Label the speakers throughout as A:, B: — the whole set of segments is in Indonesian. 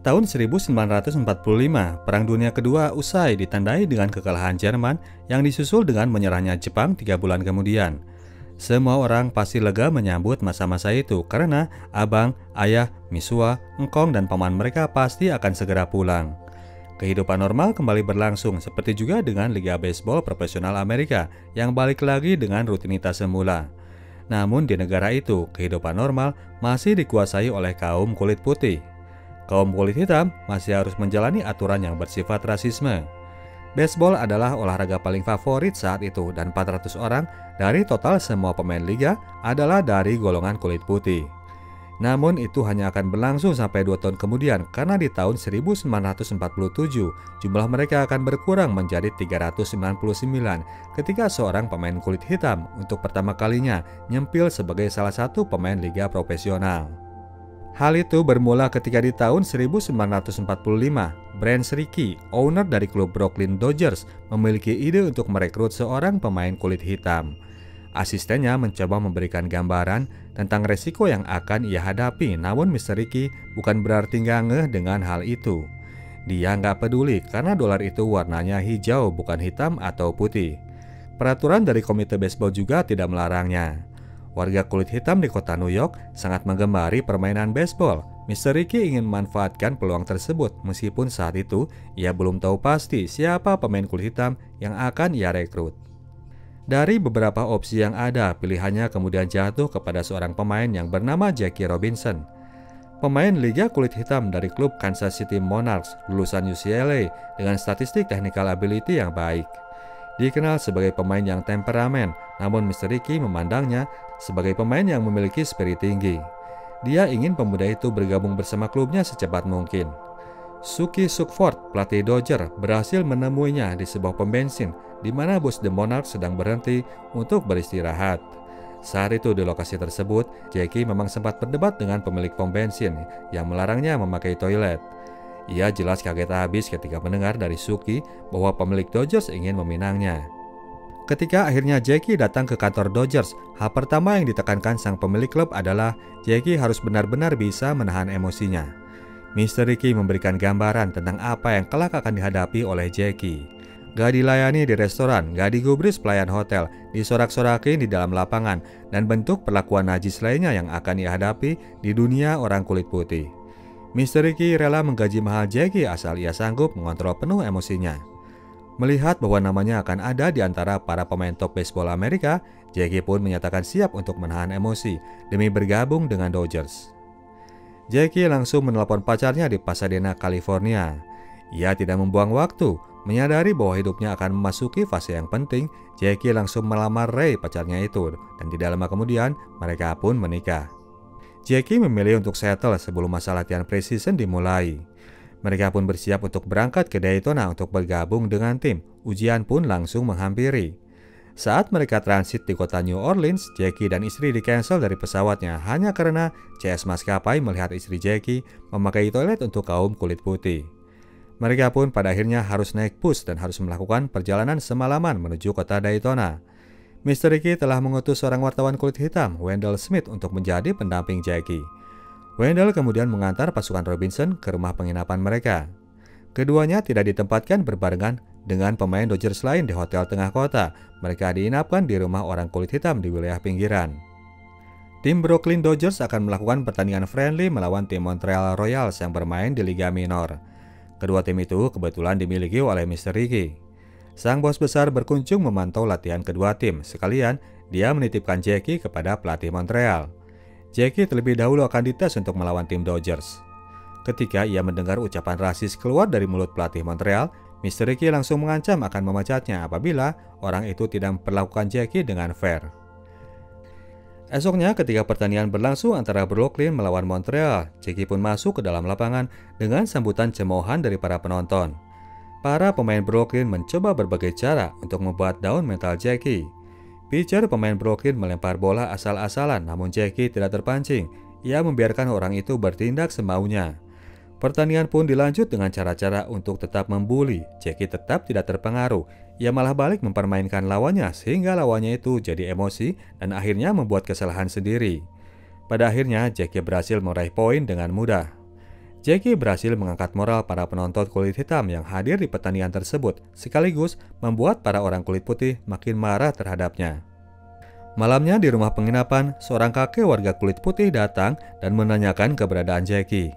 A: Tahun 1945, Perang Dunia Kedua usai ditandai dengan kekalahan Jerman yang disusul dengan menyerahnya Jepang 3 bulan kemudian. Semua orang pasti lega menyambut masa-masa itu karena abang, ayah, misua, engkong, dan paman mereka pasti akan segera pulang. Kehidupan normal kembali berlangsung seperti juga dengan Liga Baseball Profesional Amerika yang balik lagi dengan rutinitas semula. Namun di negara itu, kehidupan normal masih dikuasai oleh kaum kulit putih. Kaum kulit hitam masih harus menjalani aturan yang bersifat rasisme. Baseball adalah olahraga paling favorit saat itu dan 400 orang dari total semua pemain liga adalah dari golongan kulit putih. Namun itu hanya akan berlangsung sampai 2 tahun kemudian karena di tahun 1947 jumlah mereka akan berkurang menjadi 399 ketika seorang pemain kulit hitam untuk pertama kalinya nyempil sebagai salah satu pemain liga profesional. Hal itu bermula ketika di tahun 1945, Branch Rickey, owner dari klub Brooklyn Dodgers, memiliki ide untuk merekrut seorang pemain kulit hitam. Asistennya mencoba memberikan gambaran tentang resiko yang akan ia hadapi, namun Mr. Rickey bukan berarti nggak ngeh dengan hal itu. Dia nggak peduli karena dolar itu warnanya hijau bukan hitam atau putih. Peraturan dari komite baseball juga tidak melarangnya. Warga kulit hitam di kota New York sangat menggemari permainan baseball. Mr. Rickey ingin memanfaatkan peluang tersebut meskipun saat itu ia belum tahu pasti siapa pemain kulit hitam yang akan ia rekrut. Dari beberapa opsi yang ada, pilihannya kemudian jatuh kepada seorang pemain yang bernama Jackie Robinson. Pemain liga kulit hitam dari klub Kansas City Monarchs, lulusan UCLA dengan statistik technical ability yang baik. Dikenal sebagai pemain yang temperamen, namun Mr. Rickey memandangnya sebagai pemain yang memiliki spirit tinggi. Dia ingin pemuda itu bergabung bersama klubnya secepat mungkin. Suki Sukford, pelatih Dodger, berhasil menemuinya di sebuah pom bensin di mana bus The Monarchs sedang berhenti untuk beristirahat. Saat itu di lokasi tersebut, Jackie memang sempat berdebat dengan pemilik pom bensin yang melarangnya memakai toilet. Ia jelas kaget habis ketika mendengar dari Suki bahwa pemilik Dodgers ingin meminangnya. Ketika akhirnya Jackie datang ke kantor Dodgers, hal pertama yang ditekankan sang pemilik klub adalah Jackie harus benar-benar bisa menahan emosinya. Mr. Rickey memberikan gambaran tentang apa yang kelak akan dihadapi oleh Jackie. Gak dilayani di restoran, gak digubris pelayan hotel, disorak-sorakin di dalam lapangan, dan bentuk perlakuan najis lainnya yang akan ia hadapi di dunia orang kulit putih. Mr. Rickey rela menggaji mahal Jackie asal ia sanggup mengontrol penuh emosinya. Melihat bahwa namanya akan ada di antara para pemain top baseball Amerika, Jackie pun menyatakan siap untuk menahan emosi demi bergabung dengan Dodgers. Jackie langsung menelpon pacarnya di Pasadena, California. Ia tidak membuang waktu, menyadari bahwa hidupnya akan memasuki fase yang penting. Jackie langsung melamar Ray, pacarnya itu, dan tidak lama kemudian mereka pun menikah. Jackie memilih untuk settle sebelum masa latihan preseason dimulai. Mereka pun bersiap untuk berangkat ke Daytona untuk bergabung dengan tim. Ujian pun langsung menghampiri. Saat mereka transit di kota New Orleans, Jackie dan istri di-cancel dari pesawatnya hanya karena CS maskapai melihat istri Jackie memakai toilet untuk kaum kulit putih. Mereka pun pada akhirnya harus naik bus dan harus melakukan perjalanan semalaman menuju kota Daytona. Mr. Rickey telah mengutus seorang wartawan kulit hitam, Wendell Smith, untuk menjadi pendamping Jackie. Wendell kemudian mengantar pasukan Robinson ke rumah penginapan mereka. Keduanya tidak ditempatkan berbarengan dengan pemain Dodgers lain di hotel tengah kota. Mereka diinapkan di rumah orang kulit hitam di wilayah pinggiran. Tim Brooklyn Dodgers akan melakukan pertandingan friendly melawan tim Montreal Royals yang bermain di Liga Minor. Kedua tim itu kebetulan dimiliki oleh Mr. Rickey. Sang bos besar berkunjung memantau latihan kedua tim. Sekalian, dia menitipkan Jackie kepada pelatih Montreal. Jackie terlebih dahulu akan dites untuk melawan tim Dodgers. Ketika ia mendengar ucapan rasis keluar dari mulut pelatih Montreal, Mr. Rickey langsung mengancam akan memecatnya apabila orang itu tidak memperlakukan Jackie dengan fair. Esoknya ketika pertandingan berlangsung antara Brooklyn melawan Montreal, Jackie pun masuk ke dalam lapangan dengan sambutan cemoohan dari para penonton. Para pemain Brooklyn mencoba berbagai cara untuk membuat down mental Jackie. Pitcher pemain Brooklyn melempar bola asal-asalan, namun Jackie tidak terpancing. Ia membiarkan orang itu bertindak semaunya. Pertandingan pun dilanjut dengan cara-cara untuk tetap membuli. Jackie tetap tidak terpengaruh. Ia malah balik mempermainkan lawannya sehingga lawannya itu jadi emosi dan akhirnya membuat kesalahan sendiri. Pada akhirnya Jackie berhasil meraih poin dengan mudah. Jackie berhasil mengangkat moral para penonton kulit hitam yang hadir di pertandingan tersebut, sekaligus membuat para orang kulit putih makin marah terhadapnya. Malamnya di rumah penginapan, seorang kakek warga kulit putih datang dan menanyakan keberadaan Jackie.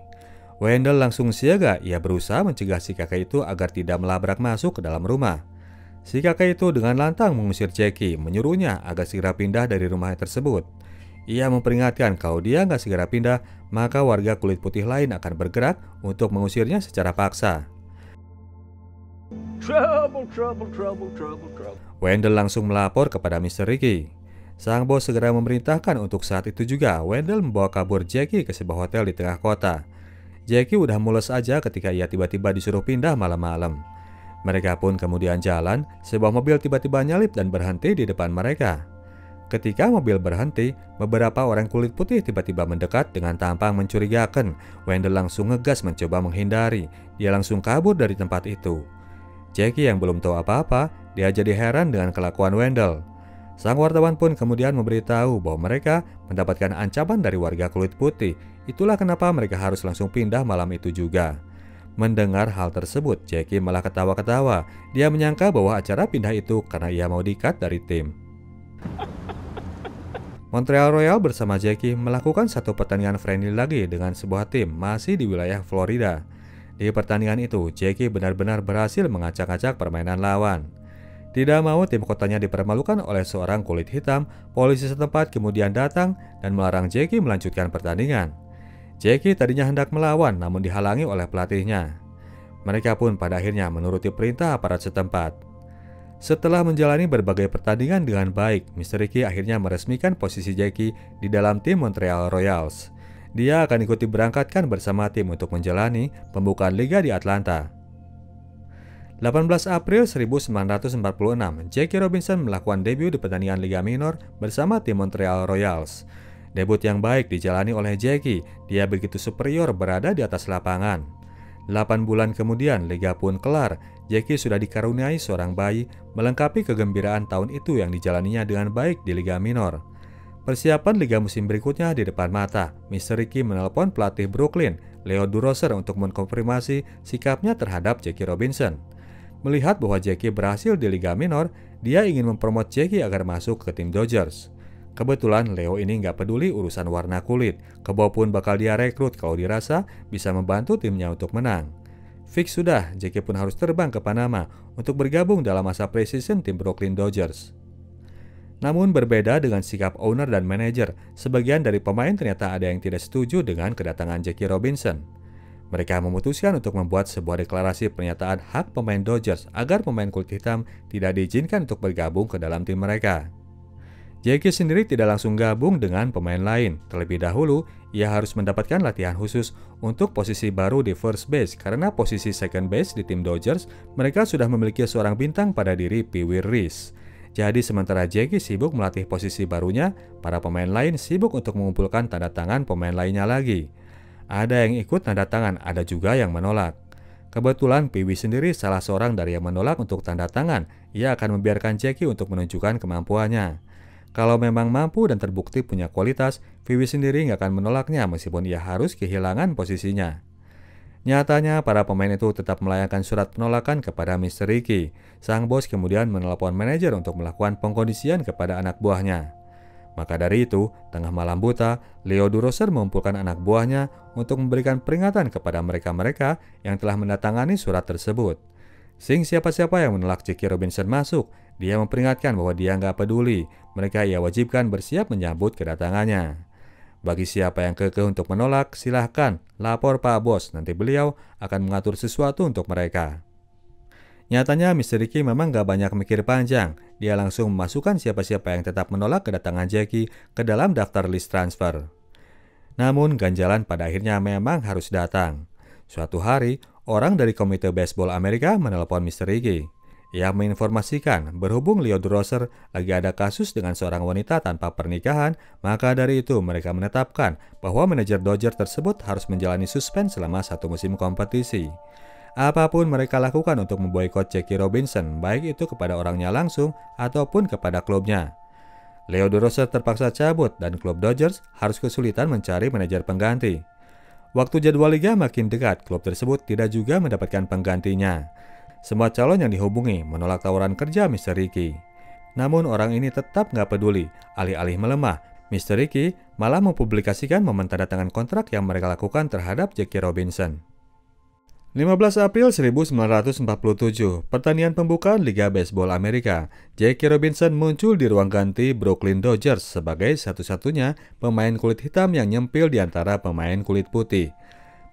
A: Wendell langsung siaga, ia berusaha mencegah si kakek itu agar tidak melabrak masuk ke dalam rumah. Si kakek itu dengan lantang mengusir Jackie, menyuruhnya agar segera pindah dari rumah tersebut. Ia memperingatkan kalau dia nggak segera pindah, maka warga kulit putih lain akan bergerak untuk mengusirnya secara paksa. Wendell langsung melapor kepada Mr. Ricky. Sang bos segera memerintahkan untuk saat itu juga Wendell membawa kabur Jackie ke sebuah hotel di tengah kota. Jackie udah mules aja ketika ia tiba-tiba disuruh pindah malam-malam. Mereka pun kemudian jalan, sebuah mobil tiba-tiba nyalip dan berhenti di depan mereka. Ketika mobil berhenti, beberapa orang kulit putih tiba-tiba mendekat dengan tampang mencurigakan. Wendell langsung ngegas mencoba menghindari. Dia langsung kabur dari tempat itu. Jackie yang belum tahu apa-apa, dia jadi heran dengan kelakuan Wendell. Sang wartawan pun kemudian memberitahu bahwa mereka mendapatkan ancaman dari warga kulit putih. Itulah kenapa mereka harus langsung pindah malam itu juga. Mendengar hal tersebut, Jackie malah ketawa-ketawa. Dia menyangka bahwa acara pindah itu karena ia mau di-cut dari tim. Montreal Royal bersama Jackie melakukan satu pertandingan friendly lagi dengan sebuah tim masih di wilayah Florida. Di pertandingan itu, Jackie benar-benar berhasil mengacak-acak permainan lawan. Tidak mau tim kotanya dipermalukan oleh seorang kulit hitam, polisi setempat kemudian datang dan melarang Jackie melanjutkan pertandingan. Jackie tadinya hendak melawan namun dihalangi oleh pelatihnya. Mereka pun pada akhirnya menuruti perintah aparat setempat. Setelah menjalani berbagai pertandingan dengan baik, Mr. Ricky akhirnya meresmikan posisi Jackie di dalam tim Montreal Royals. Dia akan ikut diberangkatkan bersama tim untuk menjalani pembukaan liga di Atlanta. 18 April 1946, Jackie Robinson melakukan debut di pertandingan Liga Minor bersama tim Montreal Royals. Debut yang baik dijalani oleh Jackie, dia begitu superior berada di atas lapangan. 8 bulan kemudian, liga pun kelar. Jackie sudah dikaruniai seorang bayi, melengkapi kegembiraan tahun itu yang dijalaninya dengan baik di Liga Minor. Persiapan liga musim berikutnya di depan mata, Mr. Ricky menelpon pelatih Brooklyn, Leo Duroser, untuk mengkonfirmasi sikapnya terhadap Jackie Robinson. Melihat bahwa Jackie berhasil di Liga Minor, dia ingin mempromot Jackie agar masuk ke tim Dodgers. Kebetulan Leo ini nggak peduli urusan warna kulit, Kebo pun bakal dia rekrut kalau dirasa bisa membantu timnya untuk menang. Fix sudah, Jackie pun harus terbang ke Panama untuk bergabung dalam masa preseason tim Brooklyn Dodgers. Namun berbeda dengan sikap owner dan manajer, sebagian dari pemain ternyata ada yang tidak setuju dengan kedatangan Jackie Robinson. Mereka memutuskan untuk membuat sebuah deklarasi pernyataan hak pemain Dodgers agar pemain kulit hitam tidak diizinkan untuk bergabung ke dalam tim mereka. Jackie sendiri tidak langsung gabung dengan pemain lain. Terlebih dahulu, ia harus mendapatkan latihan khusus untuk posisi baru di first base karena posisi second base di tim Dodgers mereka sudah memiliki seorang bintang pada diri Pee Wee Reese. Jadi sementara Jackie sibuk melatih posisi barunya, para pemain lain sibuk untuk mengumpulkan tanda tangan pemain lainnya lagi. Ada yang ikut tanda tangan, ada juga yang menolak. Kebetulan Pee Wee sendiri salah seorang dari yang menolak untuk tanda tangan. Ia akan membiarkan Jackie untuk menunjukkan kemampuannya. Kalau memang mampu dan terbukti punya kualitas, Pee Wee sendiri nggak akan menolaknya meskipun ia harus kehilangan posisinya. Nyatanya, para pemain itu tetap melayangkan surat penolakan kepada Mr. Ricky. Sang bos kemudian menelpon manajer untuk melakukan pengkondisian kepada anak buahnya. Maka dari itu, tengah malam buta, Leo Duroser mengumpulkan anak buahnya untuk memberikan peringatan kepada mereka-mereka yang telah mendatangani surat tersebut. Siapa-siapa yang menolak Jackie Robinson masuk, dia memperingatkan bahwa dia nggak peduli. Mereka ia wajibkan bersiap menyambut kedatangannya. Bagi siapa yang kekeh untuk menolak, silahkan lapor Pak Bos, nanti beliau akan mengatur sesuatu untuk mereka. Nyatanya Mr. Ricky memang nggak banyak mikir panjang. Dia langsung memasukkan siapa-siapa yang tetap menolak kedatangan Jackie ke dalam daftar list transfer. Namun ganjalan pada akhirnya memang harus datang. Suatu hari, orang dari Komite Baseball Amerika menelpon Mr. Ricky. Ia menginformasikan berhubung Leo Duroser lagi ada kasus dengan seorang wanita tanpa pernikahan, maka dari itu mereka menetapkan bahwa manajer Dodgers tersebut harus menjalani suspend selama 1 musim kompetisi. Apapun mereka lakukan untuk memboikot Jackie Robinson, baik itu kepada orangnya langsung ataupun kepada klubnya. Leo Duroser terpaksa cabut dan klub Dodgers harus kesulitan mencari manajer pengganti. Waktu jadwal liga makin dekat, klub tersebut tidak juga mendapatkan penggantinya. Semua calon yang dihubungi menolak tawaran kerja Mr. Ricky. Namun orang ini tetap nggak peduli. Alih-alih melemah, Mr. Ricky malah mempublikasikan momen tanda tangan kontrak yang mereka lakukan terhadap Jackie Robinson. 15 April 1947, pertandingan pembukaan Liga Baseball Amerika, Jackie Robinson muncul di ruang ganti Brooklyn Dodgers sebagai satu-satunya pemain kulit hitam yang nyempil di antara pemain kulit putih.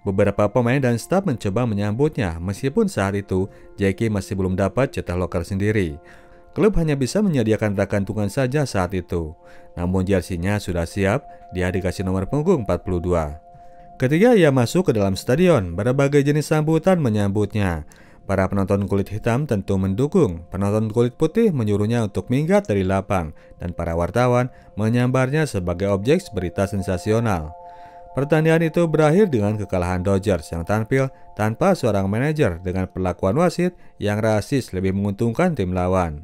A: Beberapa pemain dan staf mencoba menyambutnya, meskipun saat itu Jackie masih belum dapat jatah loker sendiri. Klub hanya bisa menyediakan rak gantungan saja saat itu. Namun jersey-nya sudah siap, dia dikasih nomor punggung 42. Ketika ia masuk ke dalam stadion, berbagai jenis sambutan menyambutnya. Para penonton kulit hitam tentu mendukung, penonton kulit putih menyuruhnya untuk minggat dari lapang, dan para wartawan menyambarnya sebagai objek berita sensasional. Pertandingan itu berakhir dengan kekalahan Dodgers yang tampil tanpa seorang manajer dengan perlakuan wasit yang rasis lebih menguntungkan tim lawan.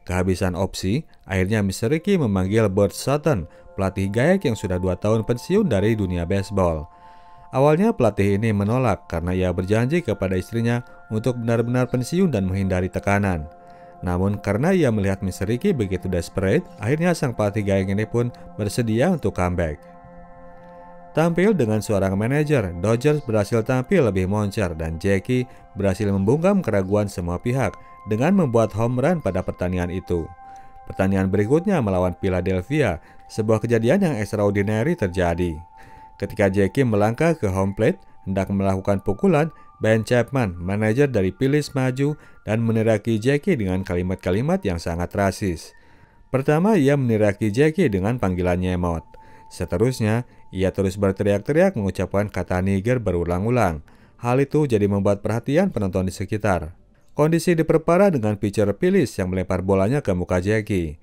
A: Kehabisan opsi, akhirnya Mr. Ricky memanggil Bert Sutton, pelatih gaek yang sudah 2 tahun pensiun dari dunia baseball. Awalnya pelatih ini menolak karena ia berjanji kepada istrinya untuk benar-benar pensiun dan menghindari tekanan. Namun karena ia melihat Mr. Ricky begitu desperate, akhirnya sang pelatih gaeng ini pun bersedia untuk comeback. Tampil dengan seorang manajer, Dodgers berhasil tampil lebih moncer dan Jackie berhasil membungkam keraguan semua pihak dengan membuat home run pada pertandingan itu. Pertandingan berikutnya melawan Philadelphia, sebuah kejadian yang extraordinary terjadi. Ketika Jackie melangkah ke home plate, hendak melakukan pukulan, Ben Chapman, manajer dari Phillies maju dan meneriaki Jackie dengan kalimat-kalimat yang sangat rasis. Pertama, ia meneriaki Jackie dengan panggilan nyemot. Seterusnya, ia terus berteriak-teriak mengucapkan kata nigger berulang-ulang. Hal itu jadi membuat perhatian penonton di sekitar. Kondisi diperparah dengan pitcher Phillies yang melempar bolanya ke muka Jackie.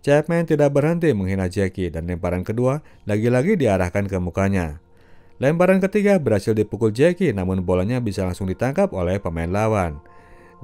A: Chapman tidak berhenti menghina Jackie dan lemparan kedua lagi-lagi diarahkan ke mukanya. Lemparan ketiga berhasil dipukul Jackie namun bolanya bisa langsung ditangkap oleh pemain lawan.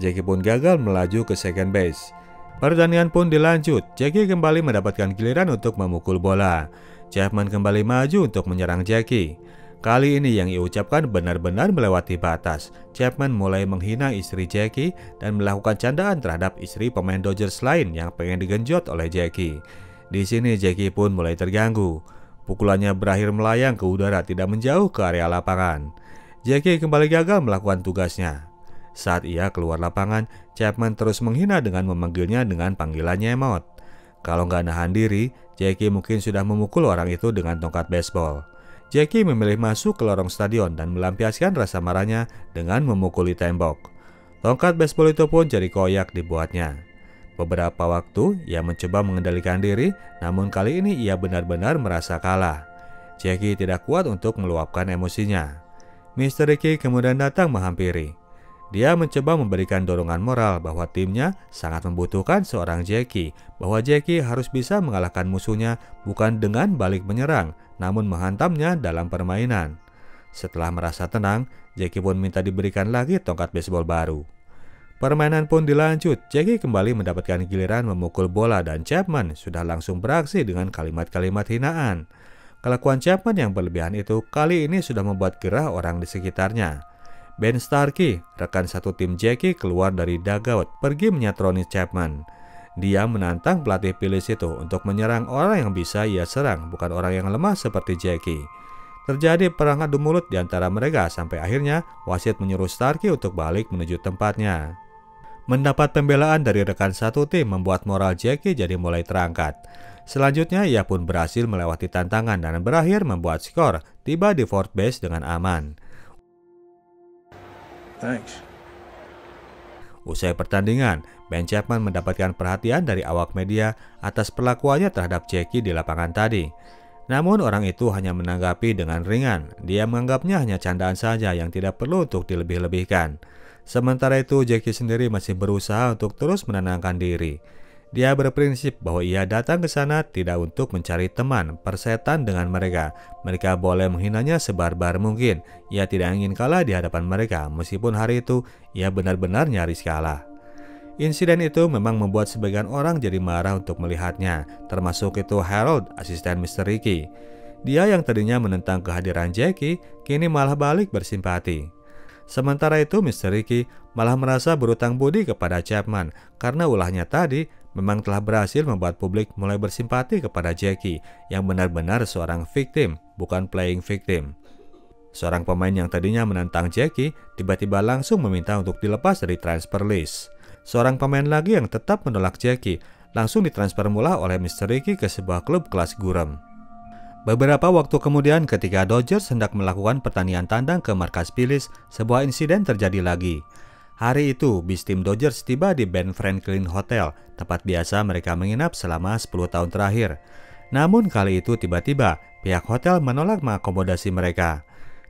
A: Jackie pun gagal melaju ke second base. Pertandingan pun dilanjut, Jackie kembali mendapatkan giliran untuk memukul bola. Chapman kembali maju untuk menyerang Jackie. Kali ini yang ia ucapkan benar-benar melewati batas. Chapman mulai menghina istri Jackie dan melakukan candaan terhadap istri pemain Dodgers lain yang pengen digenjot oleh Jackie. Di sini Jackie pun mulai terganggu. Pukulannya berakhir melayang ke udara tidak menjauh ke area lapangan. Jackie kembali gagal melakukan tugasnya. Saat ia keluar lapangan, Chapman terus menghina dengan memanggilnya dengan panggilan nyemot. Kalau nggak nahan diri, Jackie mungkin sudah memukul orang itu dengan tongkat baseball. Jackie memilih masuk ke lorong stadion dan melampiaskan rasa marahnya dengan memukuli tembok. Tongkat baseball itu pun jadi koyak dibuatnya. Beberapa waktu ia mencoba mengendalikan diri, namun kali ini ia benar-benar merasa kalah. Jackie tidak kuat untuk meluapkan emosinya. Mr. Ricky kemudian datang menghampiri. Dia mencoba memberikan dorongan moral bahwa timnya sangat membutuhkan seorang Jackie, bahwa Jackie harus bisa mengalahkan musuhnya bukan dengan balik menyerang, namun menghantamnya dalam permainan. Setelah merasa tenang, Jackie pun minta diberikan lagi tongkat baseball baru. Permainan pun dilanjut, Jackie kembali mendapatkan giliran memukul bola dan Chapman sudah langsung beraksi dengan kalimat-kalimat hinaan. Kelakuan Chapman yang berlebihan itu kali ini sudah membuat gerah orang di sekitarnya. Ben Starkey, rekan satu tim Jackie, keluar dari dugout pergi menyatroni Chapman. Dia menantang pelatih Phillies itu untuk menyerang orang yang bisa ia serang, bukan orang yang lemah seperti Jackie. Terjadi perang adu mulut di antara mereka sampai akhirnya wasit menyuruh Starkey untuk balik menuju tempatnya. Mendapat pembelaan dari rekan satu tim membuat moral Jackie jadi mulai terangkat. Selanjutnya ia pun berhasil melewati tantangan dan berakhir membuat skor, tiba di fourth base dengan aman.
B: Thanks.
A: Usai pertandingan, Ben Chapman mendapatkan perhatian dari awak media atas perlakuannya terhadap Jackie di lapangan tadi. Namun orang itu hanya menanggapi dengan ringan. Dia menganggapnya hanya candaan saja yang tidak perlu untuk dilebih-lebihkan. Sementara itu Jackie sendiri masih berusaha untuk terus menenangkan diri. Dia berprinsip bahwa ia datang ke sana tidak untuk mencari teman, persetan dengan mereka. Mereka boleh menghinanya sebarbar mungkin. Ia tidak ingin kalah di hadapan mereka, meskipun hari itu ia benar-benar nyaris kalah. Insiden itu memang membuat sebagian orang jadi marah untuk melihatnya, termasuk itu Harold, asisten Mr. Ricky. Dia yang tadinya menentang kehadiran Jackie, kini malah balik bersimpati. Sementara itu Mr. Ricky malah merasa berutang budi kepada Chapman karena ulahnya tadi memang telah berhasil membuat publik mulai bersimpati kepada Jackie yang benar-benar seorang victim, bukan playing victim. Seorang pemain yang tadinya menentang Jackie tiba-tiba langsung meminta untuk dilepas dari transfer list. Seorang pemain lagi yang tetap menolak Jackie langsung ditransfer mula oleh Mr. Ricky ke sebuah klub kelas gurem. Beberapa waktu kemudian ketika Dodgers hendak melakukan pertandingan tandang ke markas Phillies, sebuah insiden terjadi lagi. Hari itu, bis tim Dodgers tiba di Ben Franklin Hotel, tempat biasa mereka menginap selama 10 tahun terakhir. Namun kali itu tiba-tiba, pihak hotel menolak mengakomodasi mereka.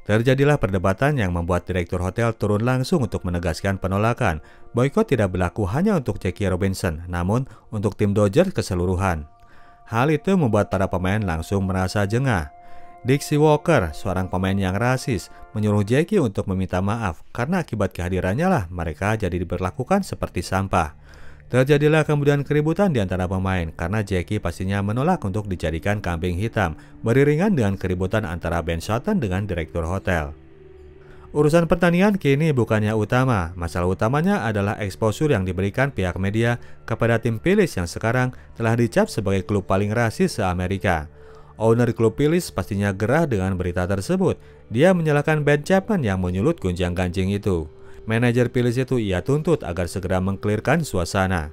A: Terjadilah perdebatan yang membuat direktur hotel turun langsung untuk menegaskan penolakan. Boykot tidak berlaku hanya untuk Jackie Robinson, namun untuk tim Dodgers keseluruhan. Hal itu membuat para pemain langsung merasa jengah. Dixie Walker, seorang pemain yang rasis, menyuruh Jackie untuk meminta maaf karena akibat kehadirannya lah mereka jadi diperlakukan seperti sampah. Terjadilah kemudian keributan di antara pemain karena Jackie pastinya menolak untuk dijadikan kambing hitam, beriringan dengan keributan antara Ben Sutton dengan direktur hotel. Urusan pertanian kini bukannya utama, masalah utamanya adalah exposure yang diberikan pihak media kepada tim Phillies yang sekarang telah dicap sebagai klub paling rasis se-Amerika. Owner klub Phillies pastinya gerah dengan berita tersebut. Dia menyalahkan Ben Chapman yang menyulut gunjang-ganjing itu. Manajer Phillies itu ia tuntut agar segera mengkelirkan suasana.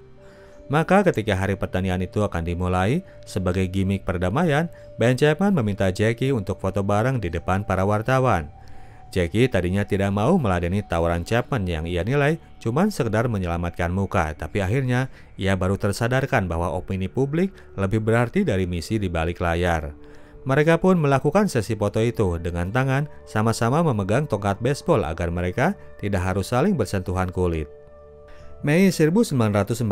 A: Maka ketika hari pertandingan itu akan dimulai, sebagai gimmick perdamaian, Ben Chapman meminta Jackie untuk foto bareng di depan para wartawan. Jackie tadinya tidak mau meladeni tawaran Chapman yang ia nilai cuma sekedar menyelamatkan muka, tapi akhirnya ia baru tersadarkan bahwa opini publik lebih berarti dari misi di balik layar. Mereka pun melakukan sesi foto itu dengan tangan sama-sama memegang tongkat baseball agar mereka tidak harus saling bersentuhan kulit. Mei 1947,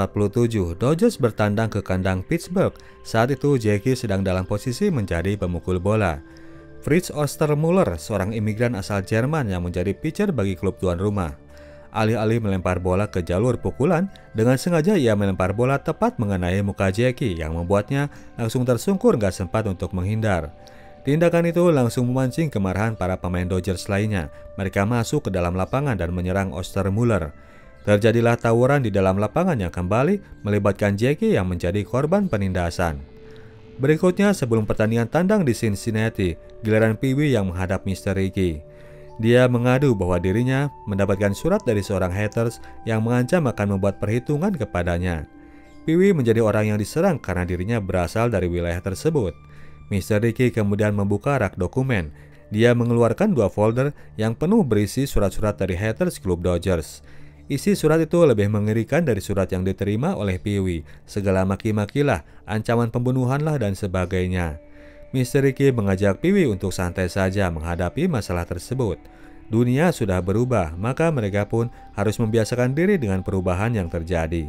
A: Dodgers bertandang ke kandang Pittsburgh. Saat itu Jackie sedang dalam posisi menjadi pemukul bola. Fritz Ostermuller, seorang imigran asal Jerman yang menjadi pitcher bagi klub tuan rumah. Alih-alih melempar bola ke jalur pukulan, dengan sengaja ia melempar bola tepat mengenai muka Jackie yang membuatnya langsung tersungkur gak sempat untuk menghindar. Tindakan itu langsung memancing kemarahan para pemain Dodgers lainnya. Mereka masuk ke dalam lapangan dan menyerang Ostermuller. Terjadilah tawuran di dalam lapangan yang kembali melibatkan Jackie yang menjadi korban penindasan. Berikutnya sebelum pertandingan tandang di Cincinnati, giliran Pee Wee yang menghadap Mr. Ricky. Dia mengadu bahwa dirinya mendapatkan surat dari seorang haters yang mengancam akan membuat perhitungan kepadanya. Pee Wee menjadi orang yang diserang karena dirinya berasal dari wilayah tersebut. Mr. Ricky kemudian membuka rak dokumen. Dia mengeluarkan 2 folder yang penuh berisi surat-surat dari haters klub Dodgers. Isi surat itu lebih mengerikan dari surat yang diterima oleh Pee Wee. Segala maki-makilah, ancaman pembunuhanlah dan sebagainya. Mr. Ricky mengajak Pee Wee untuk santai saja menghadapi masalah tersebut. Dunia sudah berubah, maka mereka pun harus membiasakan diri dengan perubahan yang terjadi.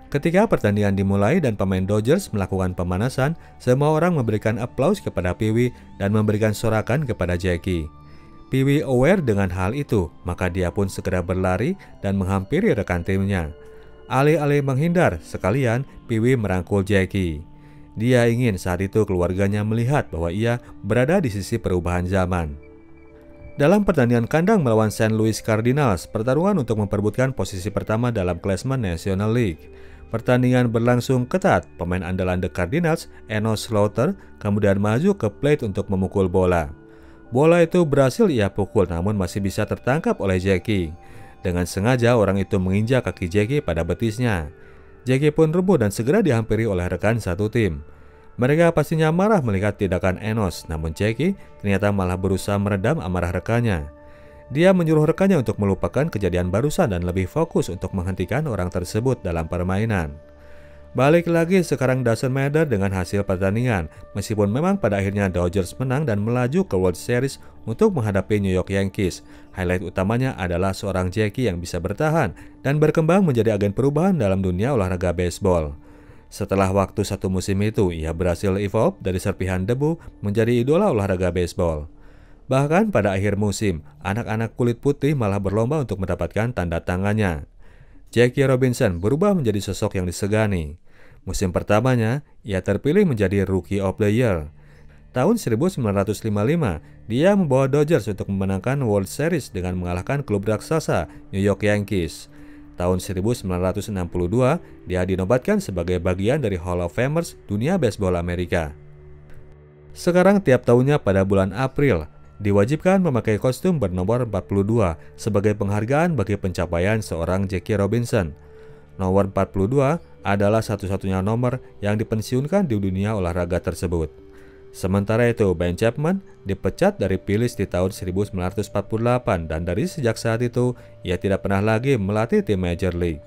A: Ketika pertandingan dimulai dan pemain Dodgers melakukan pemanasan, semua orang memberikan aplaus kepada Pee Wee dan memberikan sorakan kepada Jackie. Pee Wee aware dengan hal itu, maka dia pun segera berlari dan menghampiri rekan timnya. Alih-alih menghindar, sekalian Pee Wee merangkul Jackie. Dia ingin saat itu keluarganya melihat bahwa ia berada di sisi perubahan zaman. Dalam pertandingan kandang melawan St. Louis Cardinals, pertarungan untuk memperebutkan posisi pertama dalam klasemen National League. Pertandingan berlangsung ketat. Pemain andalan The Cardinals, Enos Slaughter, kemudian maju ke plate untuk memukul bola. Bola itu berhasil ia pukul namun masih bisa tertangkap oleh Jackie. Dengan sengaja orang itu menginjak kaki Jackie pada betisnya. Jackie pun rubuh dan segera dihampiri oleh rekan satu tim. Mereka pastinya marah melihat tindakan Enos, namun Jackie ternyata malah berusaha meredam amarah rekannya. Dia menyuruh rekannya untuk melupakan kejadian barusan dan lebih fokus untuk menghentikan orang tersebut dalam permainan. Balik lagi sekarang doesn't matter dengan hasil pertandingan, meskipun memang pada akhirnya Dodgers menang dan melaju ke World Series untuk menghadapi New York Yankees. Highlight utamanya adalah seorang Jackie yang bisa bertahan dan berkembang menjadi agen perubahan dalam dunia olahraga baseball. Setelah waktu 1 musim itu, ia berhasil evolve dari serpihan debu menjadi idola olahraga baseball. Bahkan pada akhir musim, anak-anak kulit putih malah berlomba untuk mendapatkan tanda tangannya. Jackie Robinson berubah menjadi sosok yang disegani. Musim pertamanya, ia terpilih menjadi Rookie of the Year. Tahun 1955, dia membawa Dodgers untuk memenangkan World Series dengan mengalahkan klub raksasa New York Yankees. Tahun 1962, dia dinobatkan sebagai bagian dari Hall of Famers dunia baseball Amerika. Sekarang tiap tahunnya pada bulan April, diwajibkan memakai kostum bernomor 42 sebagai penghargaan bagi pencapaian seorang Jackie Robinson. Nomor 42 adalah satu-satunya nomor yang dipensiunkan di dunia olahraga tersebut. Sementara itu, Ben Chapman dipecat dari Phillies di tahun 1948 dan dari sejak saat itu, ia tidak pernah lagi melatih tim Major League.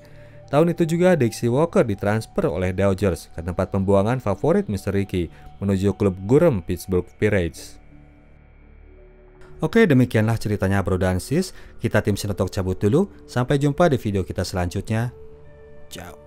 A: Tahun itu juga Dixie Walker ditransfer oleh Dodgers ke tempat pembuangan favorit Mr. Rickey menuju klub Gurem Pittsburgh Pirates. Oke, demikianlah ceritanya bro dan sis. Kita tim Sinotok cabut dulu. Sampai jumpa di video kita selanjutnya. Ciao.